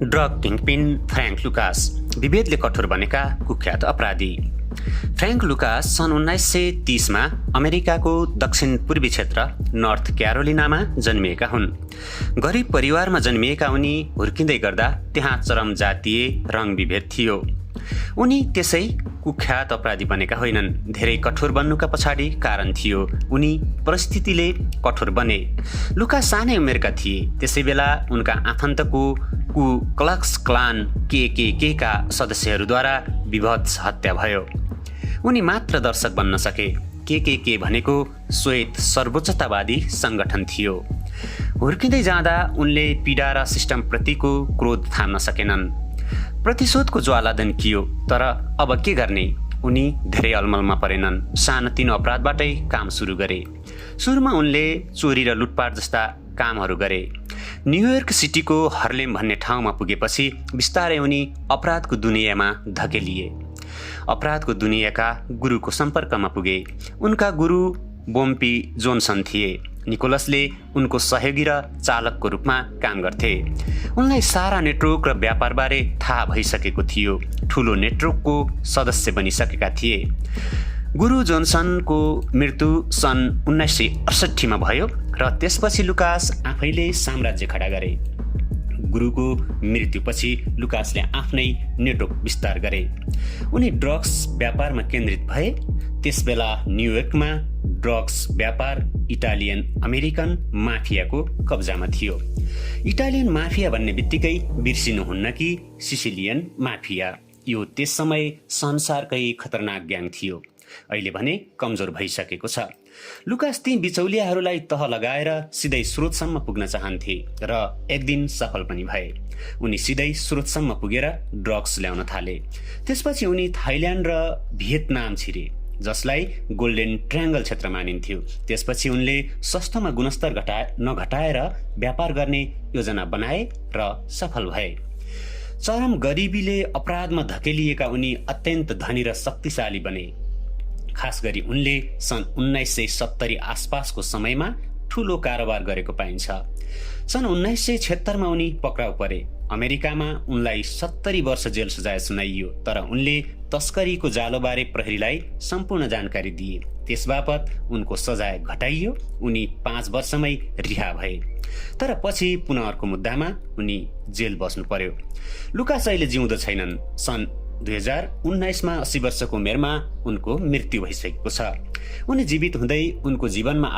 Drug किङपिन Frank Lucas विभेदले कठोर बनेका कुख्यात अपराधी। फ्र्याङ्क लुकास सन् 1930मा अमेरिकाको दक्षिण पूर्वी क्षेत्र नर्थ क्यारोलिनामा जन्मिएका हुन्। गरिब परिवारमा जन्मिएका उनी हुर्किँदै गर्दा त्यहाँ चरम जातीय रङ विभेद थियो। उनी त्यसै कुख्यात अपराधी बनेका होइनन्। धेरै कठोर बन्नुका पछाडि कारण थियो। उनी परिस्थितिले कठोर बने। लुकास सानै उमेरका थिए। त्यसै बेला उनका आफन्तको कु क्लक्स क्लान के का सदस्यहरूद्वारा विभत्स हत्या भयो। उनी मात्र दर्शक बन्न सके। के भनेको श्वेत सर्वोच्चतावादी सङ्गठन थियो। हुर्किँदै जाँदा उनले पीडा र सिस्टमप्रतिको क्रोध थाम्न सकेनन्। प्रतिशोधको ज्वाला दन्कियो। तर अब के गर्ने? उनी धेरै अलमलमा परेनन्। सानोतिनो अपराधबाटै काम सुरु गरे। सुरुमा उनले चोरी र लुटपाट जस्ता कामहरू गरे। न्युयोर्क सिटीको हार्लेम भन्ने ठाउँमा पुगेपछि बिस्तारै उनी अपराधको दुनियाँमा धकेलिए। अपराधको दुनियाँका गुरुको सम्पर्कमा पुगे। उनका गुरु बोम्पी जोन्सन थिए। निकोलसले उनको सहयोगी र चालकको रूपमा काम गर्थे। उनलाई सारा नेटवर्क र व्यापारबारे थाहा भइसकेको थियो। ठुलो नेटवर्कको सदस्य बनिसकेका थिए। गुरु जोन्सनको मृत्यु सन् 1968मा भयो र त्यसपछि लुकास आफैले साम्राज्य खडा गरे। गुरुको मृत्युपछि लुकासले आफ्नै नेटवर्क विस्तार गरे। उनी ड्रग्स व्यापारमा केन्द्रित भए। त्यसबेला न्युयोर्कमा ड्रग्स व्यापार इटालियन अमेरिकन माफियाको कब्जामा थियो। इटालियन माफिया भन्ने बित्तिकै बिर्सिनुहुन्न कि सिसिलियन माफिया यो त्यस समय संसारकै खतरनाक ग्याङ थियो। अहिले भने कमजोर भइसकेको छ। लुकास ती बिचौलियाहरूलाई तह लगाएर सिधै स्रोतसम्म पुग्न चाहन्थे र एक दिन सफल पनि भए। उनी सिधै स्रोतसम्म पुगेर ड्रग्स ल्याउन थाले। त्यसपछि उनी थाइल्यान्ड र भियतनाम छिरे, जसलाई गोल्डन ट्रायङ्गल क्षेत्र मानिन्थ्यो। त्यसपछि उनले सस्तोमा गुणस्तर नघटाएर व्यापार गर्ने योजना बनाए र सफल भए। चरम गरिबीले अपराधमा धकेलिएका उनी अत्यन्त धनी र शक्तिशाली बने। खास गरी उनले सन् 1970 आसपासको समयमा ठुलो कारोबार गरेको पाइन्छ। सन् 1976मा उनी पक्राउ परे। अमेरिकामा उनलाई 70 वर्ष जेल सजाय सुनाइयो। तर उनले तस्करीको जालोबारे प्रहरीलाई सम्पूर्ण जानकारी दिए। त्यसबापत उनको सजाय घटाइयो। उनी 5 वर्षमै रिहा भए। तर पछि पुनः अर्को मुद्दामा उनी जेल बस्नु पर्यो। लुकास अहिले जिउँदो छैनन्। सन् 2019मा 80 वर्षको उमेरमा उनको मृत्यु भइसकेको छ। उनी जीवित हुँदै उनको जीवनमा